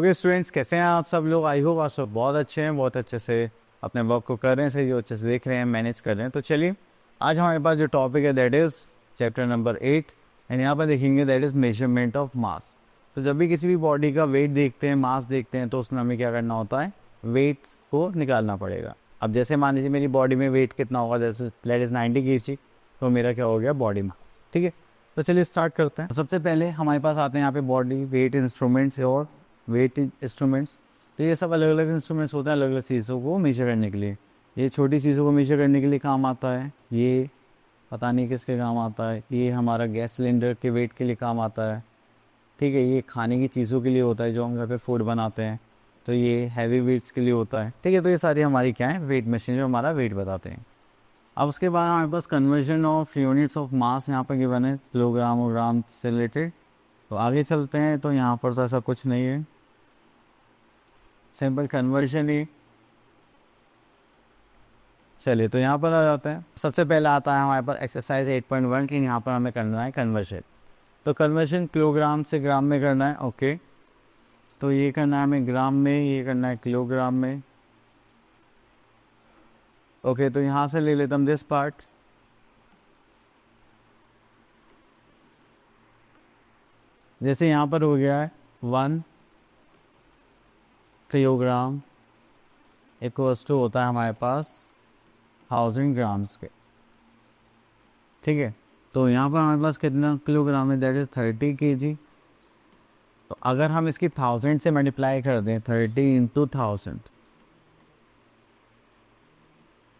Okay students, कैसे हैं आप सब लोग? आई होप आप सब बहुत अच्छे हैं, बहुत अच्छे से अपने वर्क को कर रहे हैं, सही अच्छे से देख रहे हैं, मैनेज कर रहे हैं। तो चलिए, आज हमारे पास जो टॉपिक है that is chapter number 8 and यहाँ पर देखेंगे that is measurement of mass. तो जब भी किसी भी बॉडी का वेट देखते हैं, मास देखते हैं, तो उसमें हमें क्या करना होता है, वेट को निकालना पड़ेगा। अब जैसे मान लीजिए मेरी बॉडी में वेट कितना होगा, जैसे दैट इज़ 90 kg, तो मेरा क्या हो गया, बॉडी मास। ठीक है, तो चलिए स्टार्ट करते हैं। सबसे पहले हमारे पास आते हैं यहाँ पे बॉडी वेट इंस्ट्रूमेंट्स और वेट इंस्ट्रूमेंट्स। तो ये सब अलग अलग इंस्ट्रूमेंट्स होते हैं अलग अलग चीज़ों को मेजर करने के लिए। ये छोटी चीज़ों को मेजर करने के लिए काम आता है, ये पता नहीं किसके काम आता है, ये हमारा गैस सिलेंडर के वेट के लिए काम आता है। ठीक है, ये खाने की चीज़ों के लिए होता है जो हम घर पे फूड बनाते हैं, तो ये हैवी वेट्स के लिए होता है। ठीक है, तो ये सारी हमारी क्या है, वेट मशीन जो हमारा वेट बताते हैं। अब उसके बाद हमारे पास conversion of units of mass यहाँ पर गिवन है, किलोग्राम और ग्राम से रिलेटेड। तो आगे चलते हैं, तो यहाँ पर तो ऐसा कुछ नहीं है, सिंपल कन्वर्जन ही। चलिए, तो यहाँ पर आ जाते हैं। सबसे पहले आता है हमारे पास एक्सरसाइज 8.1 की, यहाँ पर हमें करना है कन्वर्जन। तो कन्वर्जन किलोग्राम से ग्राम में करना है। ओके, तो ये करना है हमें ग्राम में, ये करना है किलोग्राम में। ओके, तो यहाँ से ले लेता हूँ दिस पार्ट। जैसे यहाँ पर हो गया है 1 किलोग्राम इक्वल्स टू होता है हमारे पास 1000 ग्राम्स के। ठीक है, तो यहाँ पर हमारे पास कितना किलोग्राम है, दैट इज़ 30 kg। तो अगर हम इसकी 1000 से मल्टीप्लाई कर दें, 30 इंटू 1000,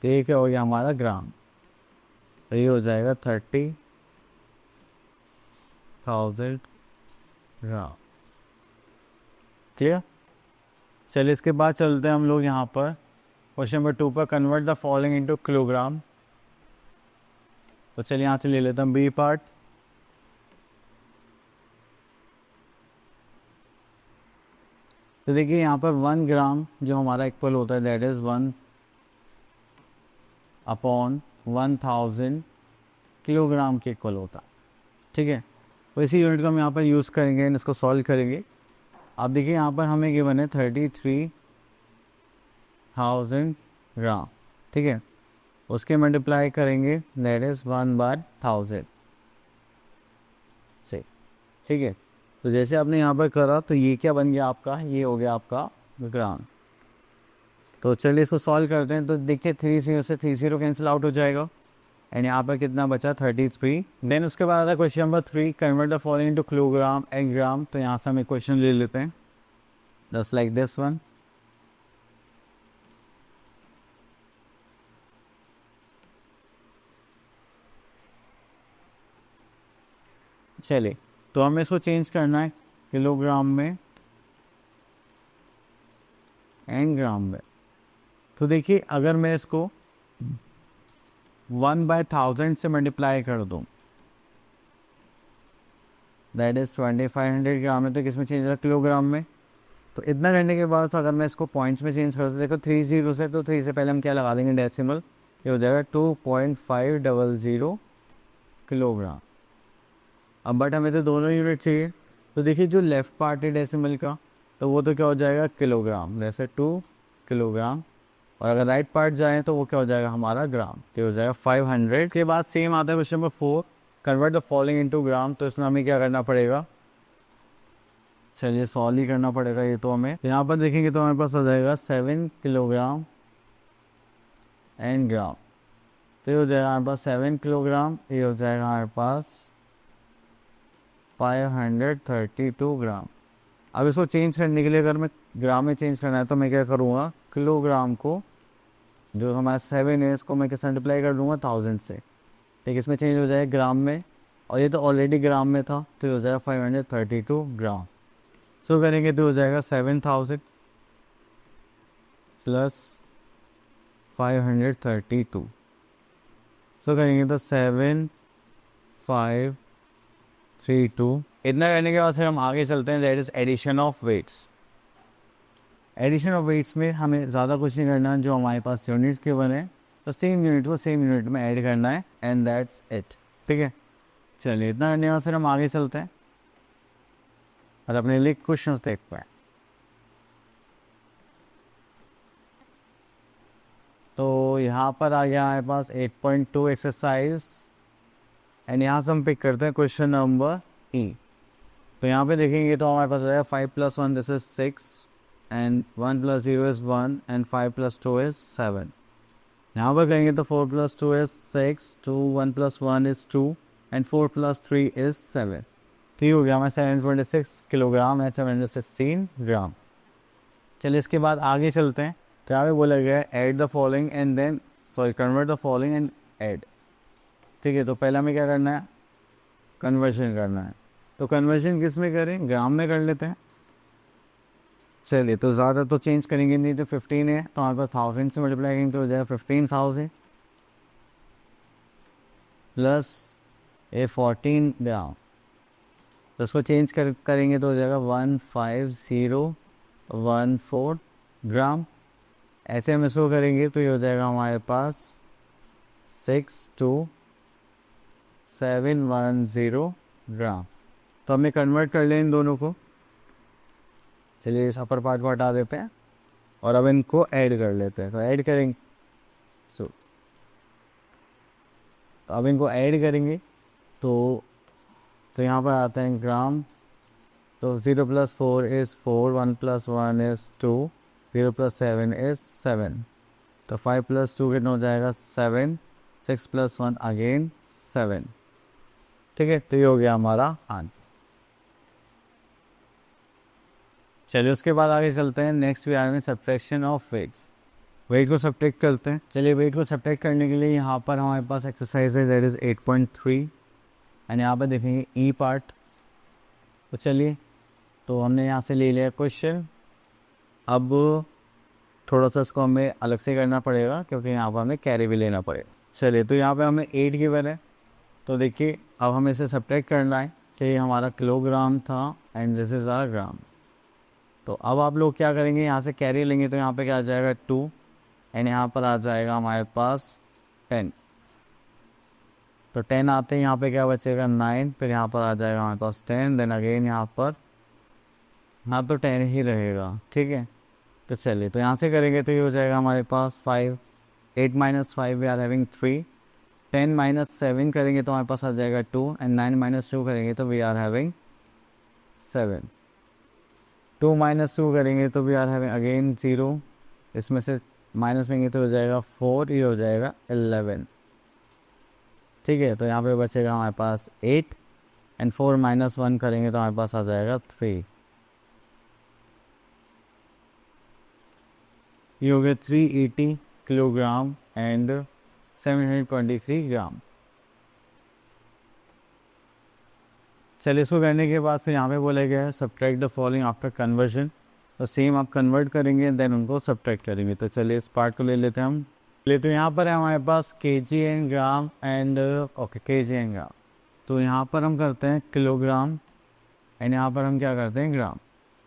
तो ये क्या हो गया हमारा ग्राम। तो ये हो जाएगा 30,000 ग्राम। ठीक है, चलिए इसके बाद चलते हैं हम लोग यहाँ पर क्वेश्चन नंबर 2 पर, convert the following into kilogram. तो चलिए यहाँ से ले लेता हूँ बी पार्ट। तो देखिए यहाँ पर 1 ग्राम जो हमारा इक्वल होता है दैट इज़ 1 अपॉन 1000 किलोग्राम के इक्वल होता है। ठीक है, तो इसी यूनिट को हम यहाँ पर यूज़ करेंगे एंड इसको सॉल्व करेंगे। आप देखिए यहाँ पर हमें गिवन है 33,000 ग्राम। ठीक है, उसके मल्टीप्लाई करेंगे दैट इज़ 1/1000 से। ठीक है, तो जैसे आपने यहाँ पर करा तो ये क्या बन गया आपका, ये हो गया आपका ग्राम। तो चलिए इसको सॉल्व करते हैं। तो देखिए 30 से 30 कैंसिल आउट हो जाएगा एंड यहाँ पर कितना बचा, 33। देन उसके बाद आता है question number 3, convert the following to kilogram and gram. तो यहाँ से हम एक क्वेश्चन ले लेते हैं, जस्ट लाइक दिस वन। चलिए, तो हमें इसको चेंज करना है किलोग्राम में एंड ग्राम में। तो देखिए अगर मैं इसको 1/1000 से मल्टीप्लाई कर दूँ, दैट इज़ 2500 ग्राम में, तो किस में चेंज होगा, किलोग्राम में। तो इतना करने के बाद अगर मैं इसको पॉइंट्स में चेंज करता, देखो 30 से, तो 3 से पहले हम क्या लगा देंगे, डेसिमल। ये हो जाएगा 2.500 किलोग्राम। अब बट हमें तो दोनों यूनिट चाहिए, तो देखिए जो लेफ़्ट पार्ट है डेसिमल का, तो वो तो क्या हो जाएगा, किलोग्राम, जैसे 2 किलोग्राम। और अगर राइट पार्ट जाए तो वो क्या हो जाएगा हमारा ग्राम, तो हो जाएगा 500। के बाद सेम आता है question number 4, convert the following into gram. तो इसमें हमें क्या करना पड़ेगा, चलिए सॉल्व ही करना पड़ेगा ये तो हमें। यहाँ पर देखेंगे तो हमारे पास आ जाएगा 7 किलोग्राम एंड ग्राम। तो ये हो जाएगा हमारे पास 7 किलोग्राम, ये हो जाएगा हमारे पास 532 ग्राम। अब इसको चेंज करने के लिए अगर मैं ग्राम में चेंज करना है तो मैं क्या करूँगा, किलोग्राम को जो हमारा 7 है इसको मैं किस मल्टीप्लाई कर दूँगा, 1000 से। ठीक, इसमें चेंज हो जाएगा ग्राम में, और ये तो ऑलरेडी ग्राम में था, तो ये हो जाएगा 532 ग्राम। सो करेंगे तो हो जाएगा 7000 प्लस 532। सो करेंगे तो 7532। इतना करने के बाद फिर हम आगे चलते हैं, that is addition of weights. Addition of weights में हमें ज़्यादा कुछ नहीं करना है, जो हमारे पास यूनिट्स के बने तो सेम यूनिट को सेम यूनिट में ऐड करना है एंड दैट्स इट। ठीक है, चलिए इतना करने के बाद फिर हम आगे चलते हैं और अपने लिए क्वेश्चन देखते हैं। यहाँ पर आ गया हमारे पास 8.2 एक्सरसाइज एंड यहाँ से हम पिक करते हैं क्वेश्चन नंबर ई। तो यहाँ पे देखेंगे तो हमारे पास आएगा 5 + 1 this is 6 and 1 + 0 is 1 and 5 + 2 is 7। यहाँ पर करेंगे तो 4 + 2 इज़ 6, 1 + 1 इज़ 2 एंड 4 + 3 इज़ 7। तो ये हो गया हमारे 726 किलोग्राम है 716 ग्राम। चलिए इसके बाद आगे चलते हैं। तो यहाँ पे बोला गया है add the following and then convert the following and add. ठीक है, तो पहला हमें क्या करना है, कन्वर्जन करना है। तो कन्वर्जन किस में करें, ग्राम में कर लेते हैं। चलिए तो ज़्यादा तो चेंज करेंगे नहीं, तो 15 है तो हमारे पास 1000 से मल्टीप्लाई करेंगे तो हो जाएगा 15,000 प्लस ये 14 ग्राम। तो उसको चेंज करेंगे तो हो जाएगा 15014 ग्राम। ऐसे हम इसको करेंगे तो ये हो जाएगा हमारे पास 62710 ग्राम। तो हमें कन्वर्ट कर लें इन दोनों को। चलिए इस अपर पार्ट को हटा देते हैं और अब इनको ऐड कर लेते हैं। तो ऐड करेंगे तो अब इनको ऐड करेंगे तो यहाँ पर आते हैं ग्राम। तो 0 + 4 इज़ 4, 1 + 1 इज़ 2, 0 + 7 इज़ 7। तो 5 + 2 कितना हो जाएगा 7, 6 + 1 अगेन 7। ठीक है, तो ये हो गया हमारा आंसर। चलिए उसके बाद आगे चलते हैं। नेक्स्ट वी आर में सब्ट्रैक्शन ऑफ वेट्स। वेट को सब्ट्रैक्ट करते हैं। चलिए वेट को सब्ट्रैक्ट करने के लिए यहाँ पर हमारे पास एक्सरसाइज है दैट इज़ 8.3 एंड यहाँ पर देखेंगे ई पार्ट। तो चलिए तो हमने यहाँ से ले लिया क्वेश्चन। अब थोड़ा सा इसको हमें अलग से करना पड़ेगा क्योंकि यहाँ पर हमें कैरी भी लेना पड़ेगा। चलिए तो यहाँ पे हमें 8 गिवन है। तो देखिए अब हमें इसे सब्ट्रैक्ट करना है कि ये हमारा किलोग्राम था एंड दिस इज़ आवर ग्राम। तो अब आप लोग क्या करेंगे, यहाँ से कैरी लेंगे तो यहाँ पे क्या आ जाएगा 2 एंड यहाँ पर आ जाएगा हमारे पास 10। तो 10 आते हैं यहाँ पे क्या बचेगा 9, फिर यहाँ पर आ जाएगा हमारे पास 10, देन अगेन यहाँ पर तो 10 ही रहेगा। ठीक है, तो चलिए तो यहाँ से करेंगे तो ये हो जाएगा हमारे पास 5, 8 - 5 वी आर हैविंग 3, 10 - 7 करेंगे तो हमारे पास आ जाएगा 2 एंड 9 - 2 करेंगे तो वी आर हैविंग 7। 2 - 2 करेंगे तो वी आर हैविंग अगेन 0, इसमें से माइनस लेंगे तो हो जाएगा 4, ये हो जाएगा 11। ठीक है, तो यहाँ पे बचेगा हमारे पास 8 एंड 4 - 1 करेंगे तो हमारे पास आ जाएगा 3। ये हो गया 380 किलोग्राम एंड 723 ग्राम। चलिए इसको करने के बाद फिर यहाँ पे बोला गया है subtract the following after conversion. तो सेम आप कन्वर्ट करेंगे देन उनको सब्ट्रैक्ट करेंगे। तो चलिए इस पार्ट को ले लेते हैं हम। चलिए तो यहाँ पर है हमारे पास kg and gram and okay kg and gram. तो यहाँ पर हम करते हैं किलोग्राम एंड यहाँ पर हम क्या करते हैं ग्राम।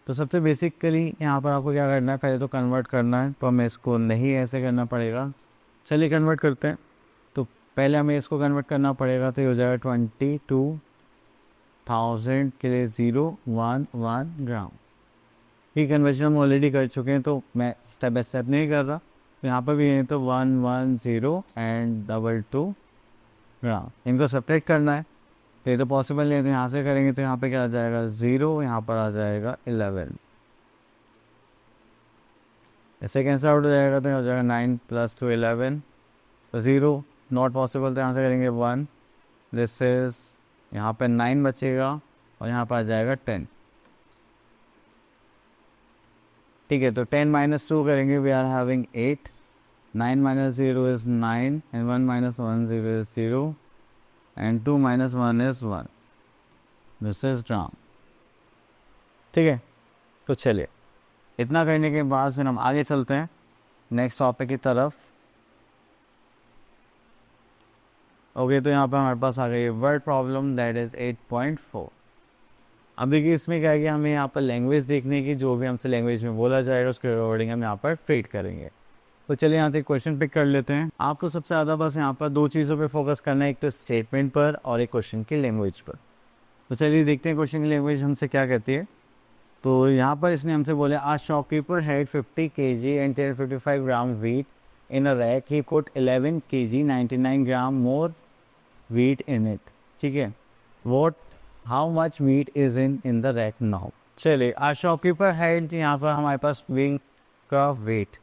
तो सबसे बेसिकली यहाँ पर आपको क्या करना है, पहले तो कन्वर्ट करना है। तो हमें इसको नहीं ऐसे करना पड़ेगा। चलिए कन्वर्ट करते हैं। तो पहले हमें इसको कन्वर्ट करना पड़ेगा तो ये हो जाएगा 22,000 के लिए 011 ग्राम। ये कन्वर्जन हम ऑलरेडी कर चुके हैं तो मैं स्टेप बाय स्टेप नहीं कर रहा। तो यहाँ पर भी है तो 110 एंड 22 ग्राम। इनको सब्ट्रैक्ट करना है तो ये तो पॉसिबल नहीं है। तो यहाँ से करेंगे तो यहाँ पे क्या आ जाएगा 0, यहाँ पर आ जाएगा 11, ऐसे कैंसिल आउट हो जाएगा तो हो जाएगा 9 + 2 11। तो 0 नॉट पॉसिबल, तो यहाँ से करेंगे 1, दिस इज यहाँ पे 9 बचेगा और यहाँ पर आ जाएगा 10। ठीक है, तो 10 - 2 करेंगे we are having 8, 9 - 0 is 9 and 1 - 1 0 is 0 and 2 - 1 is 1, this is gram. ठीक है, तो चलिए इतना करने के बाद फिर हम आगे चलते हैं नेक्स्ट टॉपिक की तरफ। ओके, तो यहाँ पर हमारे पास आ गई वर्ड प्रॉब्लम दैट इज़ 8.4। अब देखिए इसमें क्या है कि हमें यहाँ पर लैंग्वेज देखने की, जो भी हमसे लैंग्वेज में बोला जाएगा उसके अकॉर्डिंग हम यहाँ पर फिट करेंगे। तो चलिए यहाँ से क्वेश्चन पिक कर लेते हैं। आपको सबसे ज़्यादा बस यहाँ पर 2 चीज़ों पे फोकस करना है, एक तो स्टेटमेंट पर और एक क्वेश्चन की लैंग्वेज पर। तो चलिए देखते हैं क्वेश्चन की लैंग्वेज हमसे क्या कहती है। तो यहाँ पर इसने हमसे बोले आज shopkeeper had 50 kg and 1055 gram wheat in a rack he put 11 kg 99 gram more wheat in it. ठीक है, what how much meat is in the rack now. चलिए our shopkeeper had यहाँ पर हमारे पास wing का weight,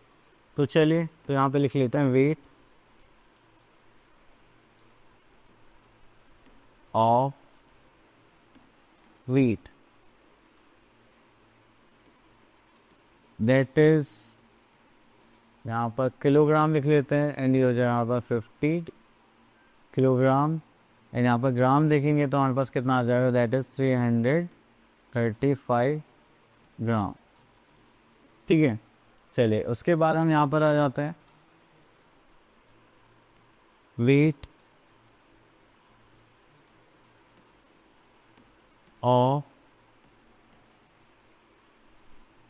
तो चलिए तो यहाँ पे लिख लेते हैं weight of wheat, that is यहाँ पर किलोग्राम लिख लेते हैं एंड ये हो जाए यहाँ पर 50 किलोग्राम एंड यहाँ पर ग्राम देखेंगे तो हमारे पास कितना आ जाएगा, दैट इज़ 335 ग्राम. ठीक है, चलिए उसके बाद हम यहाँ पर आ जाते हैं वेट ऑफ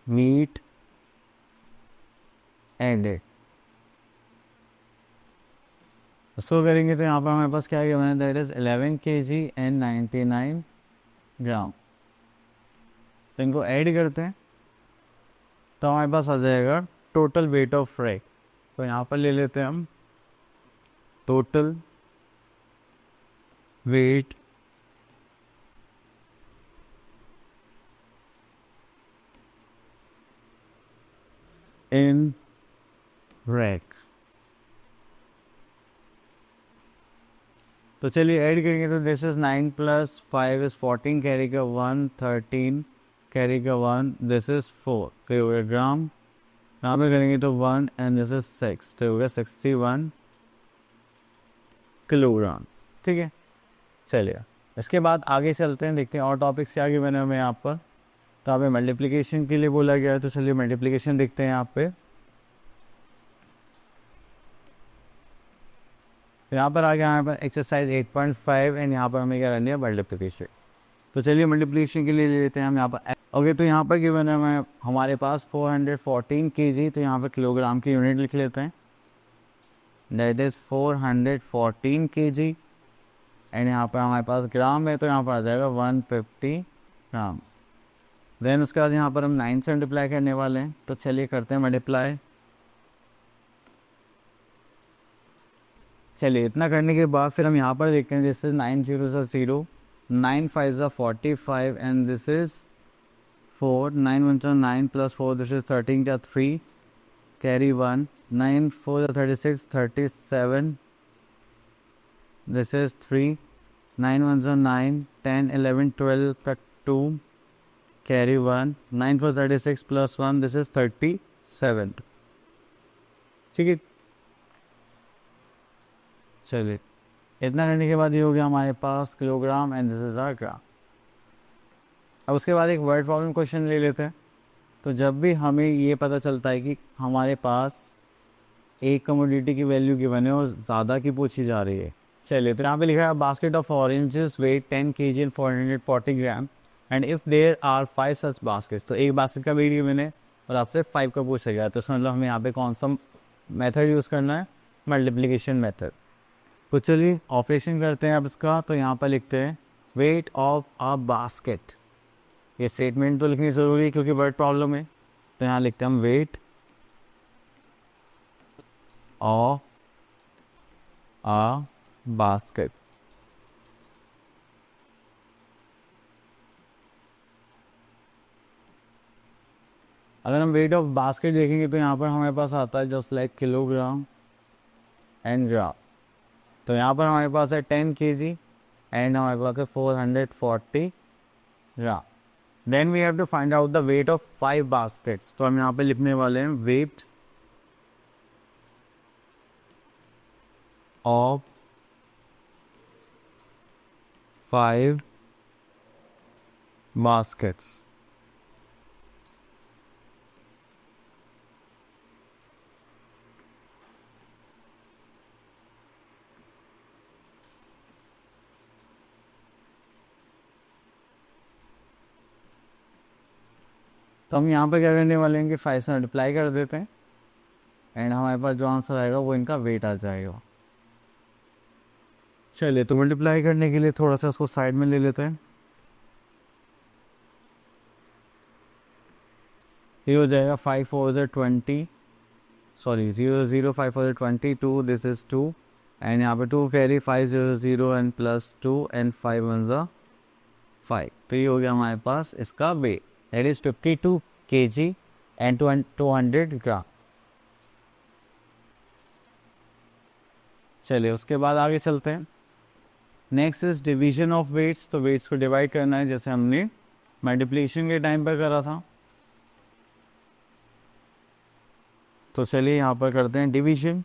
मीट एंडेड. उसको करेंगे तो यहाँ पर हमारे पास क्या गिवन है, दैट इज़ 11 kg एंड 99 ग्राम. तो इनको ऐड करते हैं तो हमारे पास आ जाएगा टोटल वेट ऑफ रैक. तो यहाँ पर ले लेते हैं हम टोटल वेट इन रैक. तो चलिए ऐड करेंगे तो दिस इज 9 + 5 इज 14 कैरी का 1 13 कैरी का 1 दिस इज 4 तो हो गया ग्राम. यहाँ पे करेंगे तो 1 एंड दिस इज 6 तो हो गया 61 किलोग्राम्स. ठीक है, चलिए इसके बाद आगे चलते हैं, देखते हैं और टॉपिक्स क्या आगे बने हमें यहाँ पर. तो यहाँ पे मल्टीप्लिकेशन के लिए बोला गया है, तो चलिए मल्टीप्लिकेशन देखते हैं यहाँ पे. यहाँ पर आ गया यहाँ पर एक्सरसाइज 8.5 एंड यहाँ पर हमें क्या करनी है, मल्टीप्लिकेशन. तो चलिए मल्टीप्लिकेशन के लिए ले लेते हैं हम यहाँ पर. ओके, तो यहाँ पर गिवन है हमारे पास 414 kg, तो यहाँ पर किलोग्राम की यूनिट लिख लेते हैं, दैट इज़ 414 kg एंड यहाँ पर हमारे पास ग्राम है तो यहाँ पर आ जाएगा 150 ग्राम. देन उसके बाद यहाँ पर हम 9 से मल्टीप्लाई करने वाले हैं, तो चलिए करते हैं मल्टीप्लाई. चलिए इतना करने के बाद फिर हम यहाँ पर देखते हैं, this is 9 0 0 9 5 45 and this is 4 9 1 9 + 4 this is 13 का 3 कैरी 1 9 4 36 37 दिस इज 3 9 1 9 10 11 12 का 2 कैरी 1 9 4 36 + 1 दिस इज 37. ठीक है, चलिए इतना करने के बाद ये हो गया हमारे पास kilogram and this is our gram. अब उसके बाद एक वर्ड प्रॉब्लम क्वेश्चन ले लेते हैं. तो जब भी हमें ये पता चलता है कि हमारे पास एक कमोडिटी की वैल्यू गिवन है और ज़्यादा की पूछी जा रही है. चलिए तो यहाँ पे लिखा है basket of oranges weight 10 kg and 440 gram and if there are 5 such baskets. तो एक बास्केट का वेट गिवन है और आपसे 5 का पूछा गया, तो इसका मतलब हमें यहाँ पे कौन सा मेथड यूज़ करना है, मल्टीप्लिकेशन मेथड. तो चलिए ऑपरेशन करते हैं अब इसका. तो यहाँ पर लिखते हैं वेट ऑफ अ बास्केट. ये स्टेटमेंट तो लिखनी ज़रूरी है क्योंकि वर्ड प्रॉब्लम है. तो यहाँ लिखते हैं हम वेट ऑफ अ बास्केट. अगर हम वेट ऑफ बास्केट देखेंगे तो यहाँ पर हमारे पास आता है just like kilogram and gram. तो यहाँ पर हमारे पास है 10 kg एंड हमारे पास है 440 gram. Then we have to find out the weight of 5 baskets. तो हम यहाँ पे लिखने वाले हैं वेट ऑफ 5 बास्केट्स. तो हम यहाँ पर क्या करने वाले हैं कि 5 से मल्टीप्लाई कर देते हैं एंड हमारे पास जो आंसर आएगा वो इनका वेट आ जाएगा. चलिए तो मल्टीप्लाई करने के लिए थोड़ा सा इसको साइड में ले लेते हैं. ये हो जाएगा 5 4 20 सॉरी 0 0 5 4 20 2 दिस इज 2 एंड यहाँ पे 2 कैरी 5 0 0 एंड प्लस 2 एंड 5 1 ज़ा 5। तो ये हो गया हमारे पास इसका weight, that is 52 kg and 200 gram. चलिए उसके बाद आगे चलते हैं। Next is division of weights. तो वेट्स को डिवाइड करना है जैसे हमने मल्टीप्लिकेशन के टाइम पर करा था। तो चलिए यहाँ पर करते हैं डिवीजन।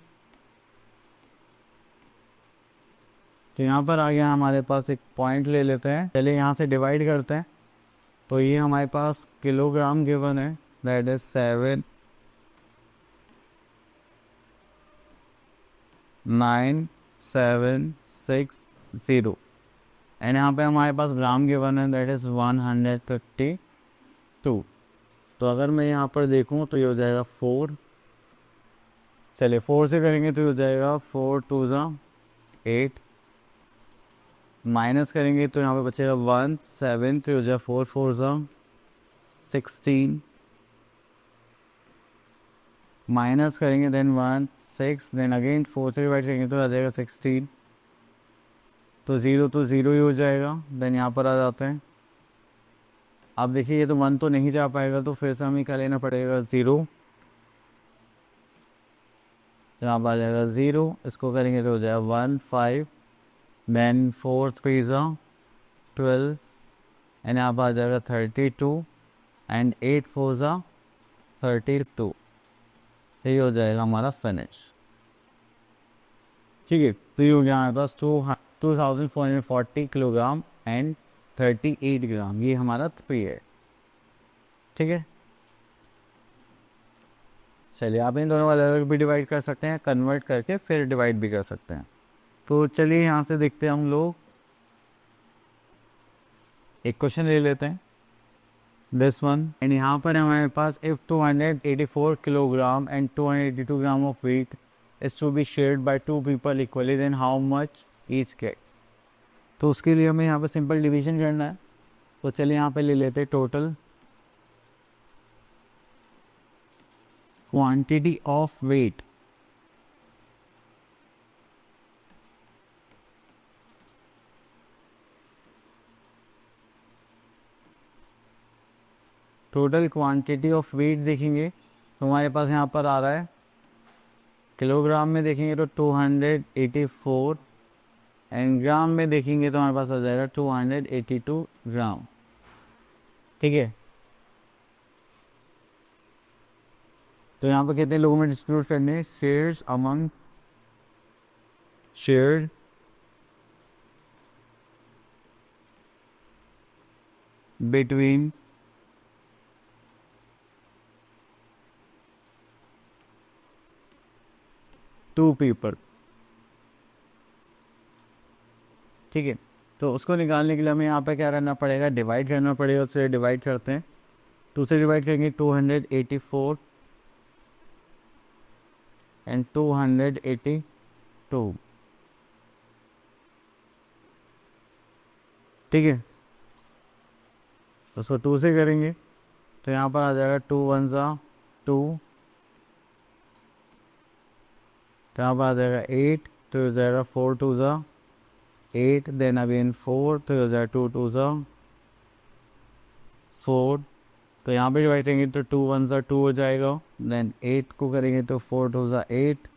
तो यहाँ पर आ गया हमारे पास एक पॉइंट ले लेते हैं, चलिए यहाँ से डिवाइड करते हैं। तो ये हमारे पास किलोग्राम गिवन है, दैट इज 7 9 7 6 0 एंड यहाँ पे हमारे पास ग्राम गिवन है, दैट इज 152। तो अगर मैं यहाँ पर देखूँ तो ये हो जाएगा 4। चलिए 4 से करेंगे तो ये हो जाएगा 4 2 ज़ा 8, माइनस करेंगे तो यहाँ पे बचेगा 1 7, तो हो जाएगा 4 4 ज़ा 16, माइनस करेंगे देन 1 6, देन अगेन 4 से डिवाइड करेंगे तो आ जाएगा 16। तो 0 तो 0 ही हो जाएगा। देन यहाँ पर आ जाते हैं। अब देखिए ये तो 1 तो नहीं जा पाएगा, तो फिर से हमें क्या लेना पड़ेगा 0। यहाँ पर आ जाएगा 0, इसको करेंगे तो हो जाएगा 1 5, देन 4 3 ज़ा 12 एंड यहाँ पर आ जाएगा 32 एंड 8 4 ज़ा 32। यही हो जाएगा हमारा फिनिश। ठीक है, तो ये हो गया हमारे पास 2440 किलोग्राम एंड 38 ग्राम। ये हमारा 3 है। ठीक है, चलिए आप इन दोनों को अलग अलग भी डिवाइड कर सकते हैं, कन्वर्ट करके फिर डिवाइड भी कर सकते हैं। तो चलिए यहाँ से देखते हैं हम लोग, एक क्वेश्चन ले लेते हैं दिस वन। एंड यहाँ पर हमारे पास if 284 kilogram and 282 gram of weight is to be shared by 2 people equally, then how much each get. तो उसके लिए हमें यहाँ पर सिंपल डिवीजन करना है। तो चलिए यहाँ पे ले लेते हैं total quantity of weight total quantity of weight देखेंगे तो हमारे पास यहाँ पर आ रहा है किलोग्राम में देखेंगे तो 284 एंड ग्राम में देखेंगे तो हमारे पास आ जाएगा 282 ग्राम। ठीक है, तो यहाँ पर कितने लोगों में डिस्ट्रीब्यूट करने हैं, shares among shared between two people. ठीक है, तो उसको निकालने के लिए हमें यहाँ पे क्या करना पड़ेगा, डिवाइड करना पड़ेगा। उससे डिवाइड करते हैं, 2 से डिवाइड करेंगे 284 एंड 282। ठीक है, उसको 2 से करेंगे तो यहाँ पर आ जाएगा 2 1 ज़ा 2, तो यहाँ पर आ जाएगा 8, तो हो जाएगा 4 2 ज़ा 8, देन अगेन 4, तो हो जाएगा 2 2 ज़ा 4। तो यहाँ पे डिवाइड करेंगे तो 2 1 ज़ा 2 हो जाएगा, देन 8 को करेंगे तो 4 2 ज़ा 8,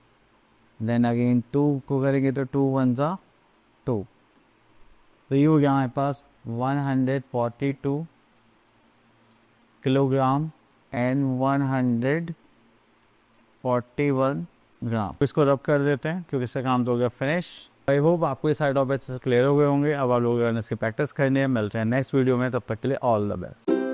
देन अगेन 2 को करेंगे तो 2 1 ज़ा 2। तो ये हो गया हमारे पास 142 किलोग्राम एंड 141 ग्राम। इसको रब कर देते हैं क्योंकि इसका काम तो हो गया फिनिश। आई होप आपको ये सारे टॉपिक्स क्लियर हो गए होंगे। अब आप लोगों ने इसकी प्रैक्टिस करनी है। मिलते हैं नेक्स्ट वीडियो में, तब तक के लिए ऑल द बेस्ट।